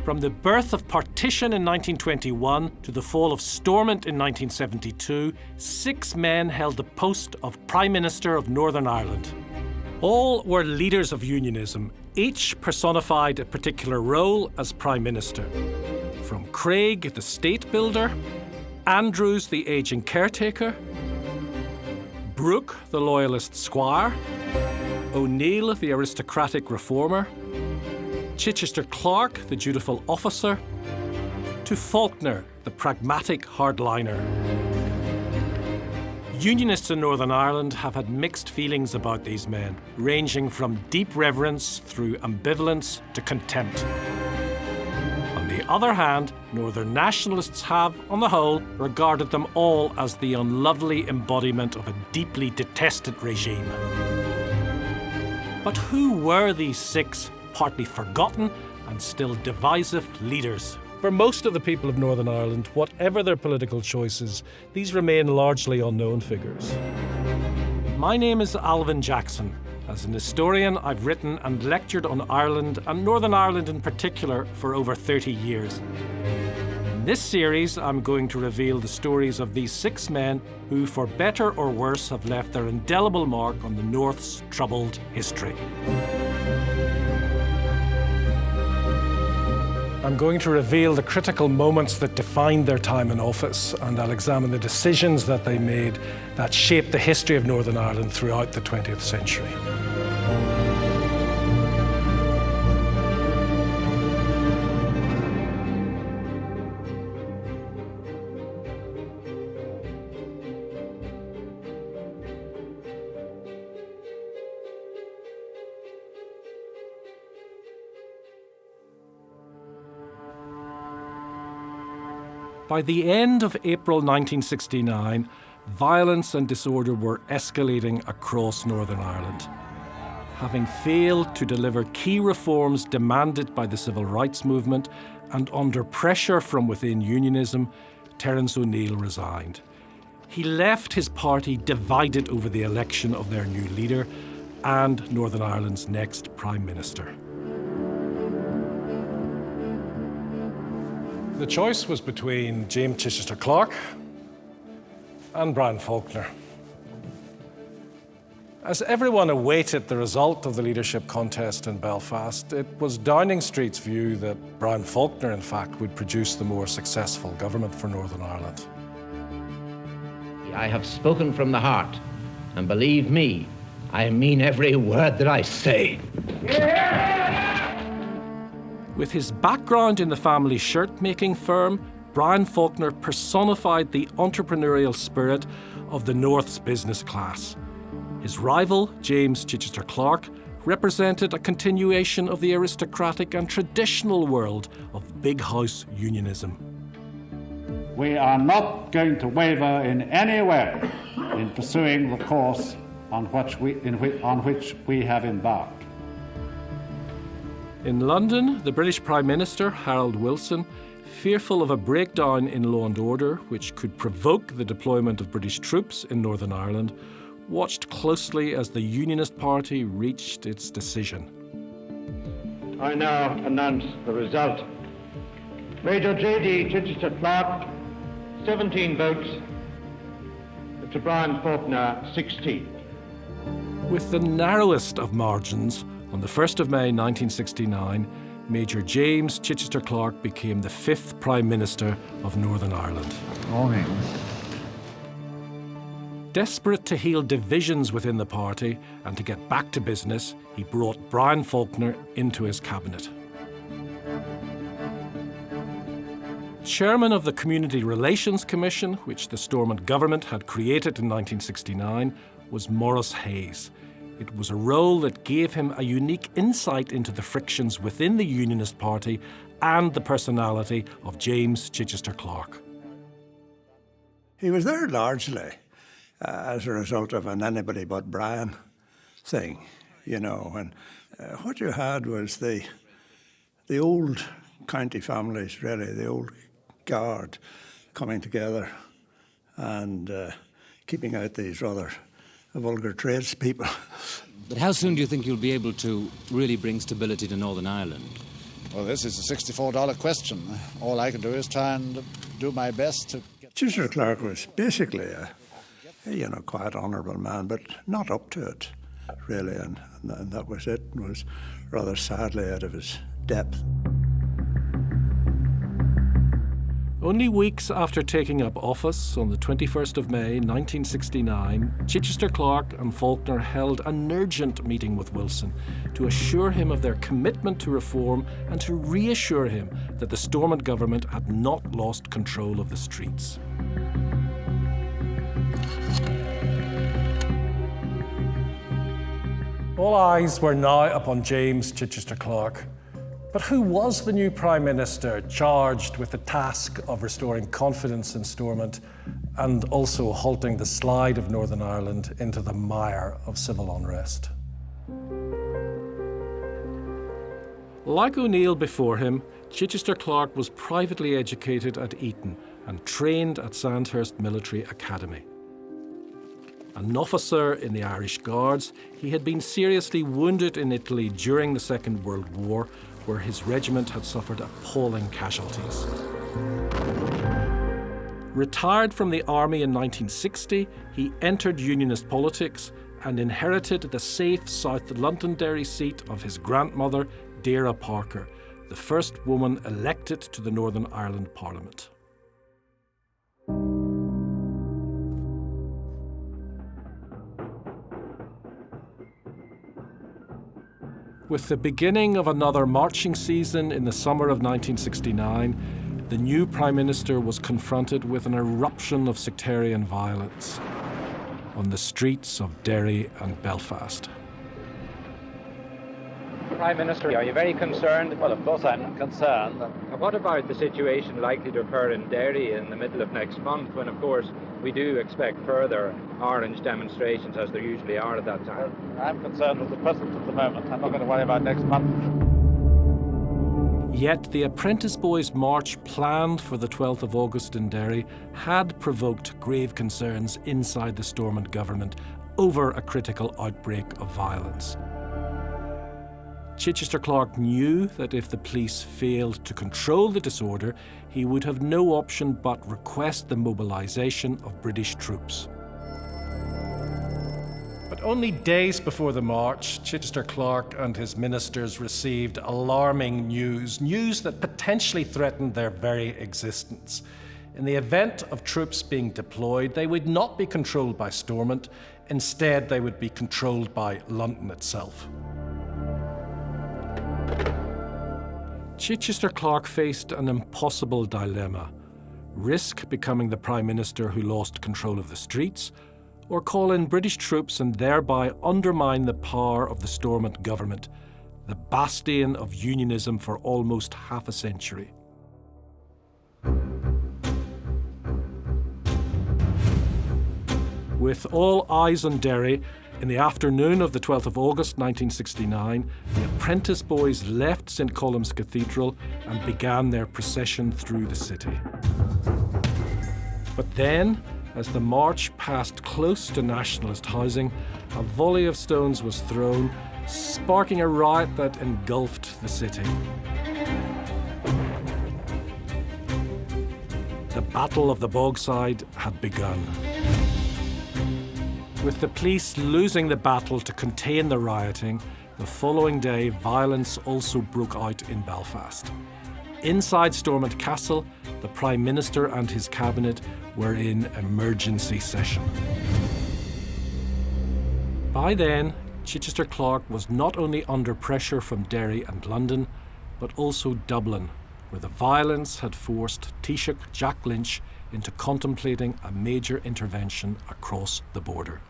From the birth of partition in 1921 to the fall of Stormont in 1972, 6 men held the post of Prime Minister of Northern Ireland. All were leaders of unionism, each personified a particular role as Prime Minister. From Craig, the state builder, Andrews, the ageing caretaker, Brooke, the loyalist squire, O'Neill, the aristocratic reformer, Chichester-Clark, the dutiful officer, to Faulkner, the pragmatic hardliner. Unionists in Northern Ireland have had mixed feelings about these men, ranging from deep reverence through ambivalence to contempt. On the other hand, Northern nationalists have, on the whole, regarded them all as the unlovely embodiment of a deeply detested regime. But who were these 6 partly forgotten and still divisive leaders? For most of the people of Northern Ireland, whatever their political choices, these remain largely unknown figures. My name is Alvin Jackson. As an historian, I've written and lectured on Ireland, and Northern Ireland in particular, for over 30 years. In this series, I'm going to reveal the stories of these 6 men who, for better or worse, have left their indelible mark on the North's troubled history. I'm going to reveal the critical moments that defined their time in office, and I'll examine the decisions that they made that shaped the history of Northern Ireland throughout the 20th century. By the end of April 1969, violence and disorder were escalating across Northern Ireland. Having failed to deliver key reforms demanded by the civil rights movement and under pressure from within unionism, Terence O'Neill resigned. He left his party divided over the election of their new leader and Northern Ireland's next Prime Minister. The choice was between James Chichester-Clark and Brian Faulkner. As everyone awaited the result of the leadership contest in Belfast, it was Downing Street's view that Brian Faulkner, in fact, would produce the more successful government for Northern Ireland. I have spoken from the heart, and believe me, I mean every word that I say. With his background in the family shirt-making firm, Brian Faulkner personified the entrepreneurial spirit of the North's business class. His rival, James Chichester-Clark, represented a continuation of the aristocratic and traditional world of big house unionism. We are not going to waver in any way in pursuing the course on which we have embarked. In London, the British Prime Minister, Harold Wilson, fearful of a breakdown in law and order which could provoke the deployment of British troops in Northern Ireland, watched closely as the Unionist Party reached its decision. I now announce the result. Major J.D. Chichester-Clark, 17 votes. To Brian Faulkner, 16. With the narrowest of margins, on the 1st of May 1969, Major James Chichester-Clark became the 5th Prime Minister of Northern Ireland. Morning. Desperate to heal divisions within the party and to get back to business, he brought Brian Faulkner into his cabinet. Chairman of the Community Relations Commission, which the Stormont government had created in 1969, was Maurice Hayes. It was a role that gave him a unique insight into the frictions within the Unionist Party and the personality of James Chichester-Clark. He was there largely as a result of an anybody but Brian thing, you know. And what you had was the old county families, really, the old guard coming together and keeping out these rather vulgar tradespeople. But how soon do you think you'll be able to really bring stability to Northern Ireland? Well, this is a $64 question. All I can do is try and do my best to get... Chichester-Clark was basically a quite honourable man, but not up to it, really, and that was it. It was rather sadly out of his depth. Only weeks after taking up office on the 21st of May 1969, Chichester-Clark and Faulkner held an urgent meeting with Wilson to assure him of their commitment to reform and to reassure him that the Stormont government had not lost control of the streets. All eyes were now upon James Chichester-Clark. But who was the new Prime Minister charged with the task of restoring confidence in Stormont and also halting the slide of Northern Ireland into the mire of civil unrest? Like O'Neill before him, Chichester-Clark was privately educated at Eton and trained at Sandhurst Military Academy. An officer in the Irish Guards, he had been seriously wounded in Italy during the Second World War, where his regiment had suffered appalling casualties. Retired from the army in 1960, he entered Unionist politics and inherited the safe South Londonderry seat of his grandmother, Deirdre Parker, the first woman elected to the Northern Ireland Parliament. With the beginning of another marching season in the summer of 1969, the new Prime Minister was confronted with an eruption of sectarian violence on the streets of Derry and Belfast. Prime Minister, are you very concerned? Well, of course I'm concerned. What about the situation likely to occur in Derry in the middle of next month, when, of course, we do expect further orange demonstrations, as there usually are at that time? Well, I'm concerned with the present at the moment. I'm not going to worry about next month. Yet the Apprentice Boys' March planned for the 12th of August in Derry had provoked grave concerns inside the Stormont government over a critical outbreak of violence. Chichester-Clark knew that if the police failed to control the disorder, he would have no option but request the mobilisation of British troops. But only days before the march, Chichester-Clark and his ministers received alarming news that potentially threatened their very existence. In the event of troops being deployed, they would not be controlled by Stormont. Instead, they would be controlled by London itself. Chichester-Clark faced an impossible dilemma: risk becoming the Prime Minister who lost control of the streets, or call in British troops and thereby undermine the power of the Stormont government, the bastion of unionism for almost half a century. With all eyes on Derry, in the afternoon of the 12th of August 1969, the Apprentice Boys left St Columb's Cathedral and began their procession through the city. But then, as the march passed close to nationalist housing, a volley of stones was thrown, sparking a riot that engulfed the city. The Battle of the Bogside had begun. With the police losing the battle to contain the rioting, the following day violence also broke out in Belfast. Inside Stormont Castle, the Prime Minister and his cabinet were in emergency session. By then, Chichester-Clark was not only under pressure from Derry and London, but also Dublin, where the violence had forced Taoiseach Jack Lynch into contemplating a major intervention across the border.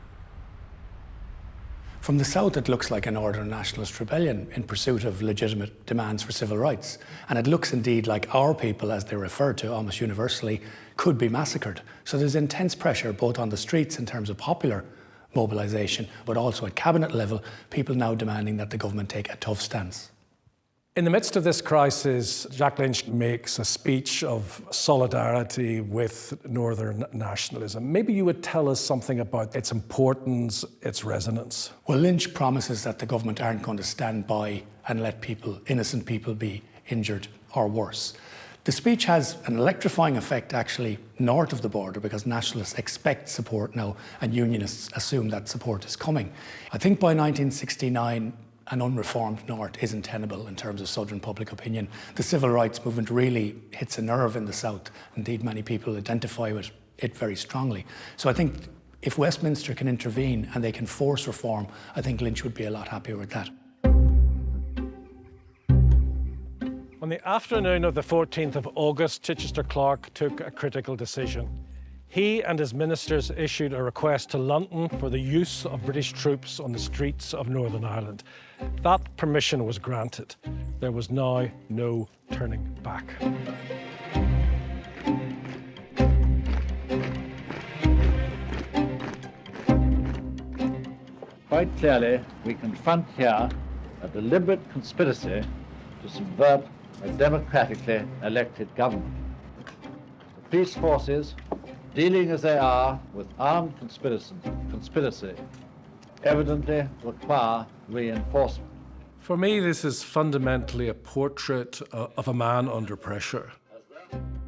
From the south, it looks like a northern nationalist rebellion in pursuit of legitimate demands for civil rights. And it looks indeed like our people, as they're referred to almost universally, could be massacred. So there's intense pressure both on the streets in terms of popular mobilisation, but also at cabinet level, people now demanding that the government take a tough stance. In the midst of this crisis, Jack Lynch makes a speech of solidarity with Northern nationalism. Maybe you would tell us something about its importance, its resonance. Well, Lynch promises that the government aren't going to stand by and let innocent people be injured or worse. The speech has an electrifying effect actually north of the border because nationalists expect support now and unionists assume that support is coming. I think by 1969 an unreformed north isn't tenable in terms of southern public opinion. The civil rights movement really hits a nerve in the south. Indeed, many people identify with it very strongly. So I think if Westminster can intervene and they can force reform, I think Lynch would be a lot happier with that. On the afternoon of the 14th of August, Chichester-Clark took a critical decision. He and his ministers issued a request to London for the use of British troops on the streets of Northern Ireland. That permission was granted. There was now no turning back. Quite clearly, we confront here a deliberate conspiracy to subvert a democratically elected government. The police forces, dealing as they are with armed conspiracy, evidently require reinforcement. For me, this is fundamentally a portrait of a man under pressure.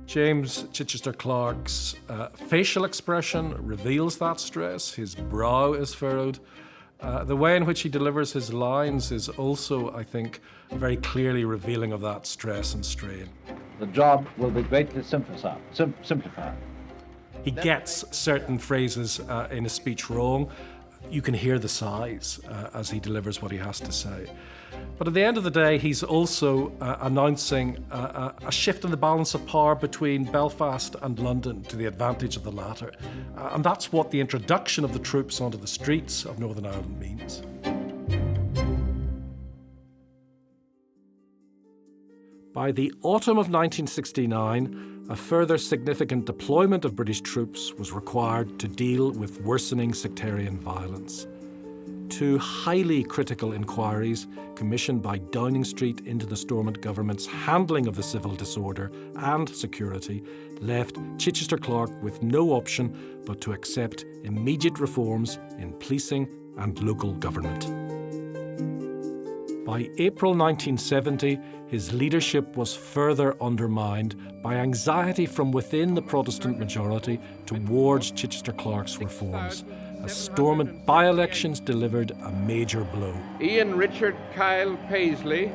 James Chichester-Clark's facial expression reveals that stress. His brow is furrowed. The way in which he delivers his lines is also, I think, very clearly revealing of that stress and strain. The job will be greatly simplified. He gets certain phrases in his speech wrong. You can hear the sighs as he delivers what he has to say. But at the end of the day, he's also announcing a shift in the balance of power between Belfast and London to the advantage of the latter. And that's what the introduction of the troops onto the streets of Northern Ireland means. By the autumn of 1969, a further significant deployment of British troops was required to deal with worsening sectarian violence. Two highly critical inquiries commissioned by Downing Street into the Stormont government's handling of the civil disorder and security left Chichester-Clark with no option but to accept immediate reforms in policing and local government. By April 1970, his leadership was further undermined by anxiety from within the Protestant majority towards Chichester-Clark's reforms, as Stormont by-elections delivered a major blow. Ian Richard Kyle Paisley,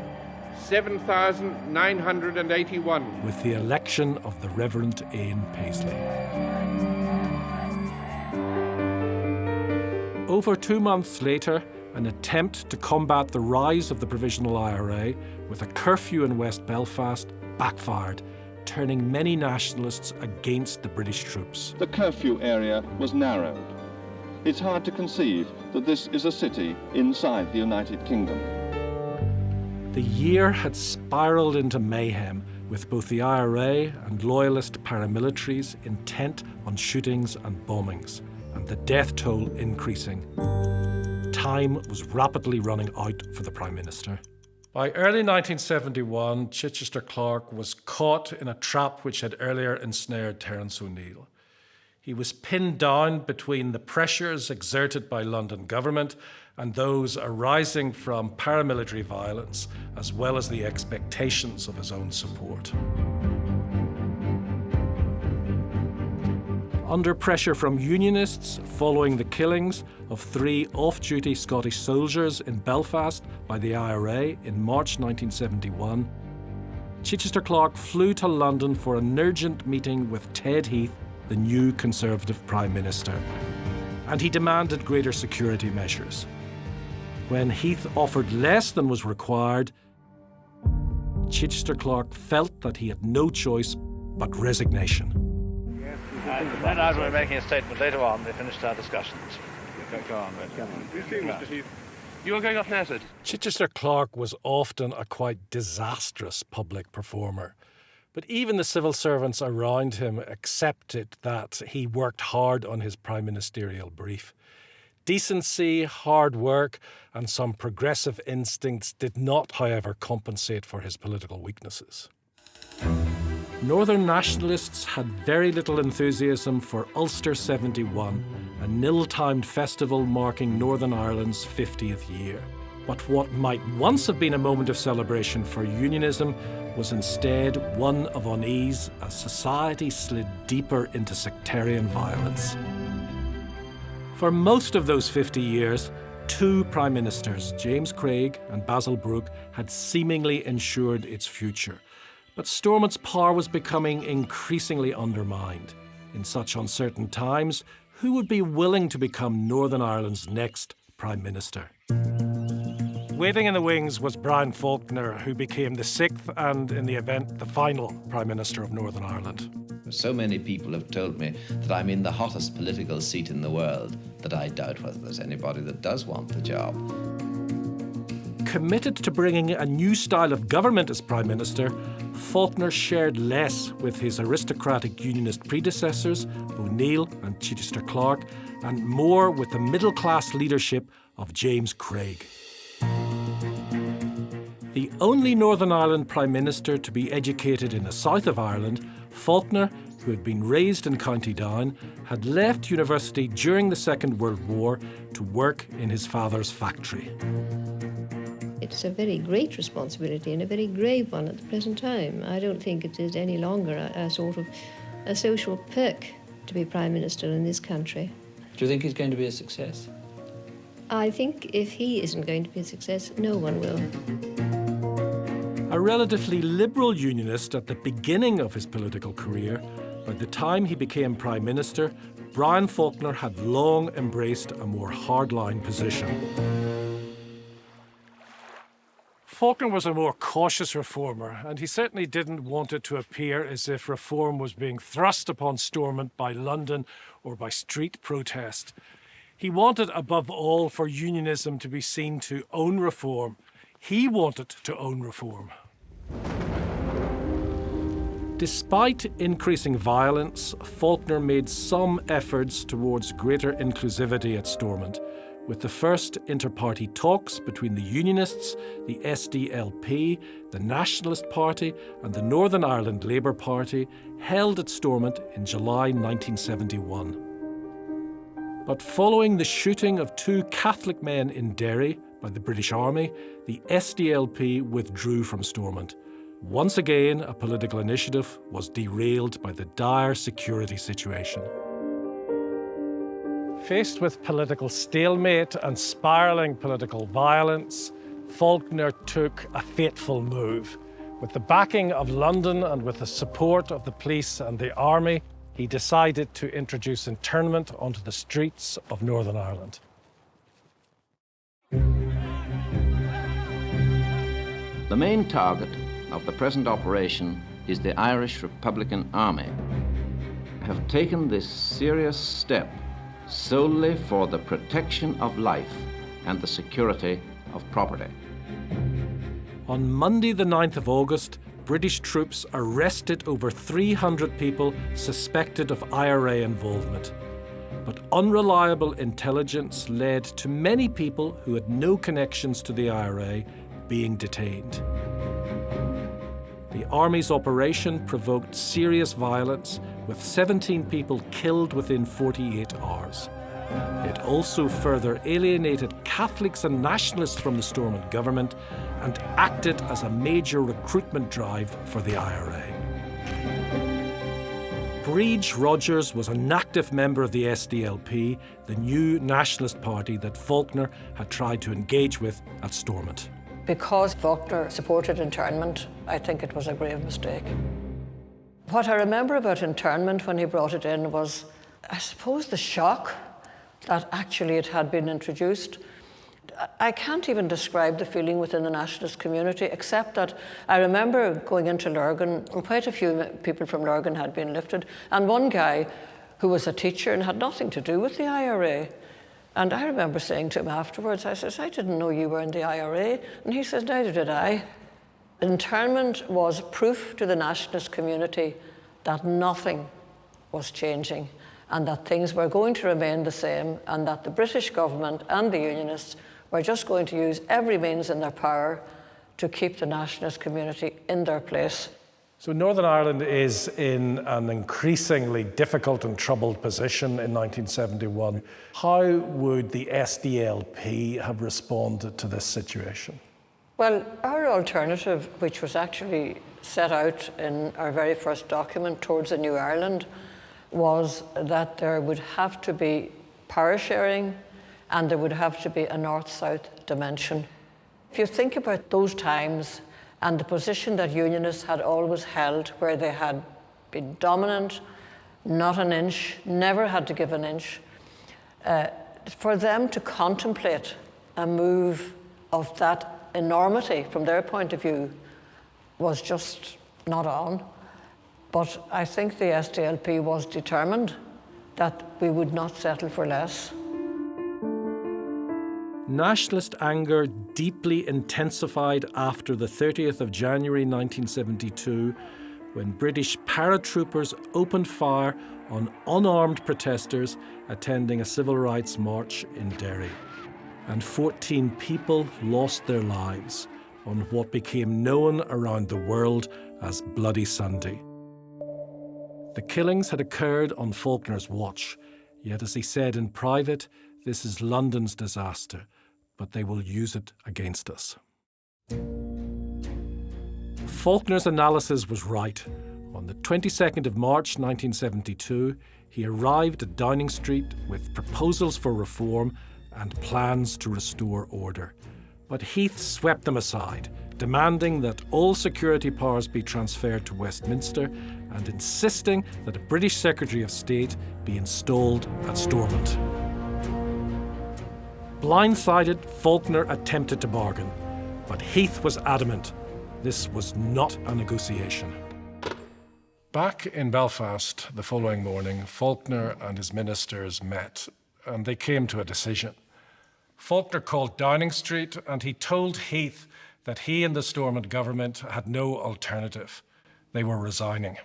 7,981. With the election of the Reverend Ian Paisley. Over 2 months later, an attempt to combat the rise of the Provisional IRA with a curfew in West Belfast backfired, turning many nationalists against the British troops. The curfew area was narrowed. It's hard to conceive that this is a city inside the United Kingdom. The year had spiralled into mayhem, with both the IRA and loyalist paramilitaries intent on shootings and bombings, and the death toll increasing. Time was rapidly running out for the Prime Minister. By early 1971, Chichester-Clark was caught in a trap which had earlier ensnared Terence O'Neill. He was pinned down between the pressures exerted by London government and those arising from paramilitary violence, as well as the expectations of his own support. Under pressure from unionists following the killings of 3 off-duty Scottish soldiers in Belfast by the IRA in March 1971, Chichester-Clark flew to London for an urgent meeting with Ted Heath, the new Conservative Prime Minister, and he demanded greater security measures. When Heath offered less than was required, Chichester-Clark felt that he had no choice but resignation. No doubt we're making a statement later on. They finished our discussions. Go on, Mr. You are going off now, sir. Chichester-Clark was often a quite disastrous public performer. But even the civil servants around him accepted that he worked hard on his prime ministerial brief. Decency, hard work, and some progressive instincts did not, however, compensate for his political weaknesses. Northern nationalists had very little enthusiasm for Ulster 71, a ill-timed festival marking Northern Ireland's 50th year. But what might once have been a moment of celebration for unionism was instead one of unease as society slid deeper into sectarian violence. For most of those 50 years, two prime ministers, James Craig and Basil Brooke, had seemingly ensured its future. But Stormont's power was becoming increasingly undermined. In such uncertain times, who would be willing to become Northern Ireland's next prime minister? Waiting in the wings was Brian Faulkner, who became the sixth and, in the event, the final Prime Minister of Northern Ireland. So many people have told me that I'm in the hottest political seat in the world that I doubt whether there's anybody that does want the job. Committed to bringing a new style of government as Prime Minister, Faulkner shared less with his aristocratic unionist predecessors, O'Neill and Chichester-Clark, and more with the middle-class leadership of James Craig. The only Northern Ireland Prime Minister to be educated in the south of Ireland, Faulkner, who had been raised in County Down, had left university during the Second World War to work in his father's factory. It's a very great responsibility and a very grave one at the present time. I don't think it is any longer a sort of a social perk to be Prime Minister in this country. Do you think he's going to be a success? I think if he isn't going to be a success, no one will. A relatively liberal unionist at the beginning of his political career, by the time he became Prime Minister, Brian Faulkner had long embraced a more hardline position. Faulkner was a more cautious reformer, and he certainly didn't want it to appear as if reform was being thrust upon Stormont by London or by street protest. He wanted, above all, for unionism to be seen to own reform. He wanted to own reform. Despite increasing violence, Faulkner made some efforts towards greater inclusivity at Stormont, with the first inter-party talks between the Unionists, the SDLP, the Nationalist Party and the Northern Ireland Labour Party held at Stormont in July 1971. But following the shooting of two Catholic men in Derry by the British Army, the SDLP withdrew from Stormont. Once again, a political initiative was derailed by the dire security situation. Faced with political stalemate and spiralling political violence, Faulkner took a fateful move. With the backing of London and with the support of the police and the army, he decided to introduce internment onto the streets of Northern Ireland. The main target of the present operation is the Irish Republican Army. Have taken this serious step solely for the protection of life and the security of property. On Monday, the 9th of August, British troops arrested over 300 people suspected of IRA involvement. But unreliable intelligence led to many people who had no connections to the IRA being detained. The Army's operation provoked serious violence, with 17 people killed within 48 hours. It also further alienated Catholics and nationalists from the Stormont government and acted as a major recruitment drive for the IRA. Breach Rogers was an active member of the SDLP, the new nationalist party that Faulkner had tried to engage with at Stormont. Because Faulkner supported internment, I think it was a grave mistake. What I remember about internment when he brought it in was, I suppose, the shock that actually it had been introduced. I can't even describe the feeling within the nationalist community, except that I remember going into Lurgan, and quite a few people from Lurgan had been lifted, and one guy who was a teacher and had nothing to do with the IRA. And I remember saying to him afterwards, I says, I didn't know you were in the IRA. And he says, neither did I. Internment was proof to the nationalist community that nothing was changing and that things were going to remain the same and that the British government and the Unionists were just going to use every means in their power to keep the nationalist community in their place. So Northern Ireland is in an increasingly difficult and troubled position in 1971. How would the SDLP have responded to this situation? Well, our alternative, which was actually set out in our very first document, Towards a New Ireland, was that there would have to be power sharing and there would have to be a north-south dimension. If you think about those times and the position that unionists had always held, where they had been dominant, not an inch, never had to give an inch, for them to contemplate a move of that enormity from their point of view was just not on. But I think the SDLP was determined that we would not settle for less. Nationalist anger deeply intensified after the 30th of January 1972, when British paratroopers opened fire on unarmed protesters attending a civil rights march in Derry. And 14 people lost their lives on what became known around the world as Bloody Sunday. The killings had occurred on Faulkner's watch, yet as he said in private, this is London's disaster, but they will use it against us. Faulkner's analysis was right. On the 22nd of March 1972, he arrived at Downing Street with proposals for reform and plans to restore order. But Heath swept them aside, demanding that all security powers be transferred to Westminster and insisting that a British Secretary of State be installed at Stormont. Blindsided, Faulkner attempted to bargain, but Heath was adamant this was not a negotiation. Back in Belfast the following morning, Faulkner and his ministers met, and they came to a decision. Faulkner called Downing Street and he told Heath that he and the Stormont government had no alternative. They were resigning.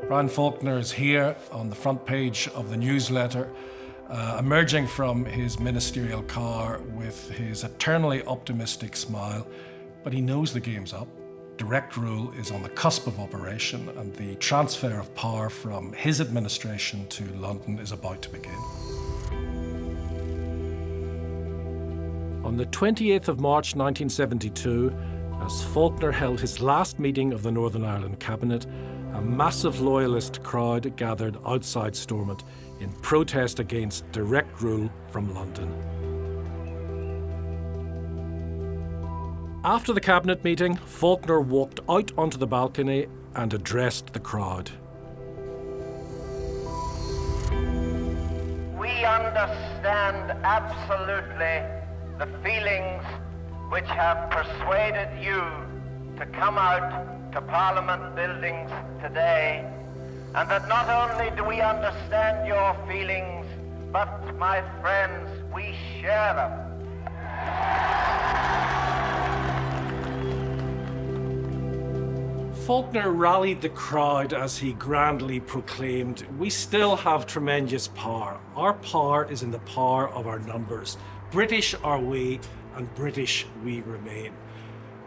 Brian Faulkner is here on the front page of the newsletter, emerging from his ministerial car with his eternally optimistic smile, but he knows the game's up. Direct rule is on the cusp of operation and the transfer of power from his administration to London is about to begin. On the 28th of March 1972, as Faulkner held his last meeting of the Northern Ireland Cabinet, a massive loyalist crowd gathered outside Stormont in protest against direct rule from London. After the cabinet meeting, Faulkner walked out onto the balcony and addressed the crowd. We understand absolutely the feelings which have persuaded you to come out to Parliament buildings today, and that not only do we understand your feelings, but, my friends, we share them. Faulkner rallied the crowd as he grandly proclaimed, "We still have tremendous power. Our power is in the power of our numbers. British are we, and British we remain."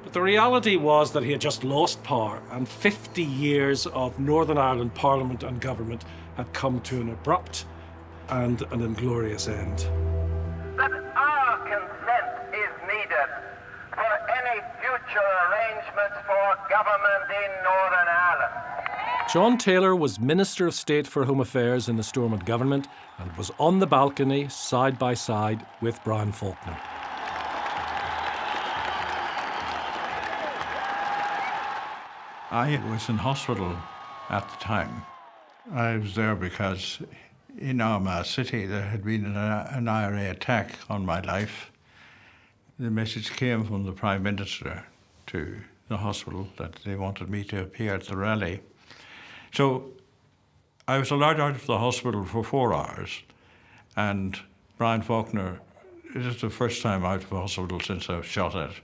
But the reality was that he had just lost power, and 50 years of Northern Ireland Parliament and government had come to an abrupt and an inglorious end. That our consent is needed for any future arrangements for government in Northern Ireland. John Taylor was Minister of State for Home Affairs in the Stormont government and was on the balcony side by side with Brian Faulkner. I was in hospital at the time. I was there because in Armagh City there had been an IRA attack on my life. The message came from the Prime Minister to the hospital that they wanted me to appear at the rally. So I was allowed out of the hospital for 4 hours, and Brian Faulkner, it is the first time out of the hospital since I was shot at.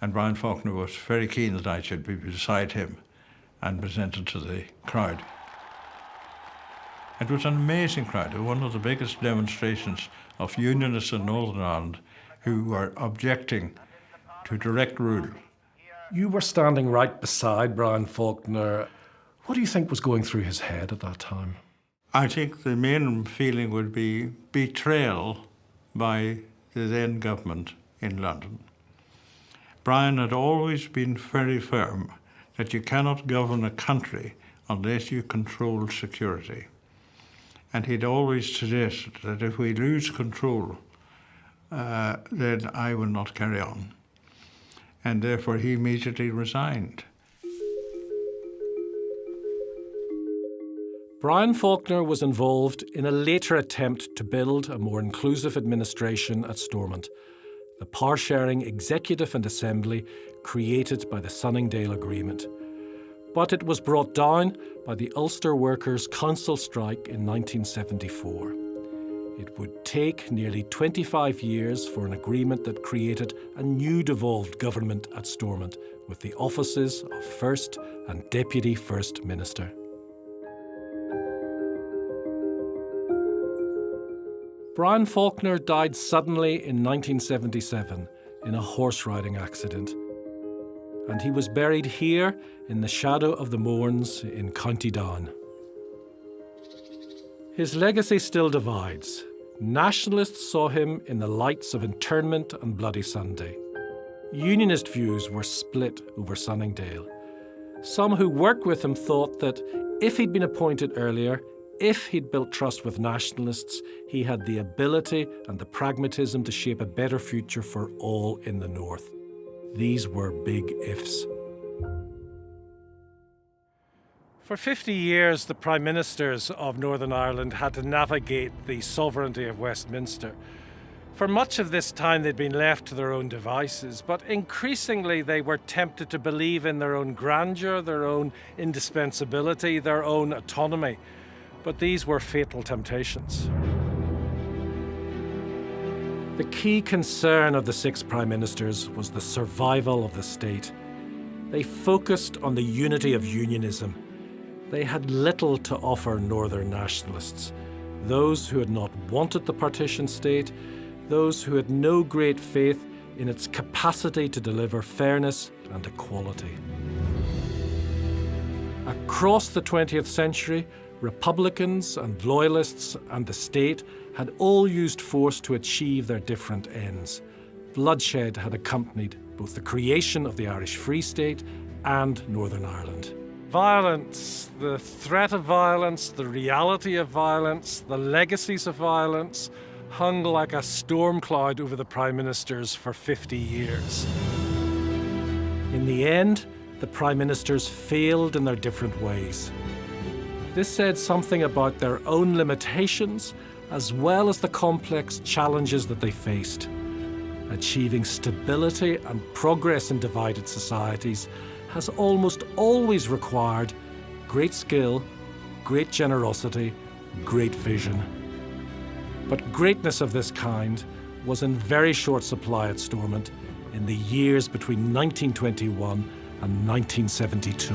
And Brian Faulkner was very keen that I should be beside him and presented to the crowd. It was an amazing crowd, one of the biggest demonstrations of unionists in Northern Ireland who were objecting to direct rule. You were standing right beside Brian Faulkner. What do you think was going through his head at that time? I think the main feeling would be betrayal by the then government in London. Brian had always been very firm that you cannot govern a country unless you control security. And he'd always suggested that if we lose control, then I will not carry on. And therefore he immediately resigned. Brian Faulkner was involved in a later attempt to build a more inclusive administration at Stormont, the power-sharing executive and assembly created by the Sunningdale Agreement. But it was brought down by the Ulster Workers' Council strike in 1974. It would take nearly 25 years for an agreement that created a new devolved government at Stormont with the offices of First and Deputy First Minister. Brian Faulkner died suddenly in 1977 in a horse riding accident, and he was buried here in the shadow of the Mournes in County Down. His legacy still divides. Nationalists saw him in the lights of internment and Bloody Sunday. Unionist views were split over Sunningdale. Some who worked with him thought that if he'd been appointed earlier, if he'd built trust with nationalists, he had the ability and the pragmatism to shape a better future for all in the North. These were big ifs. For 50 years, the Prime Ministers of Northern Ireland had to navigate the sovereignty of Westminster. For much of this time, they'd been left to their own devices, but increasingly they were tempted to believe in their own grandeur, their own indispensability, their own autonomy. But these were fatal temptations. The key concern of the 6 Prime Ministers was the survival of the state. They focused on the unity of unionism. They had little to offer Northern nationalists, those who had not wanted the partition state, those who had no great faith in its capacity to deliver fairness and equality. Across the 20th century, Republicans and Loyalists and the state had all used force to achieve their different ends. Bloodshed had accompanied both the creation of the Irish Free State and Northern Ireland. Violence, the threat of violence, the reality of violence, the legacies of violence hung like a storm cloud over the Prime Ministers for 50 years. In the end, the Prime Ministers failed in their different ways. This said something about their own limitations as well as the complex challenges that they faced. Achieving stability and progress in divided societies has almost always required great skill, great generosity, great vision. But greatness of this kind was in very short supply at Stormont in the years between 1921 and 1972.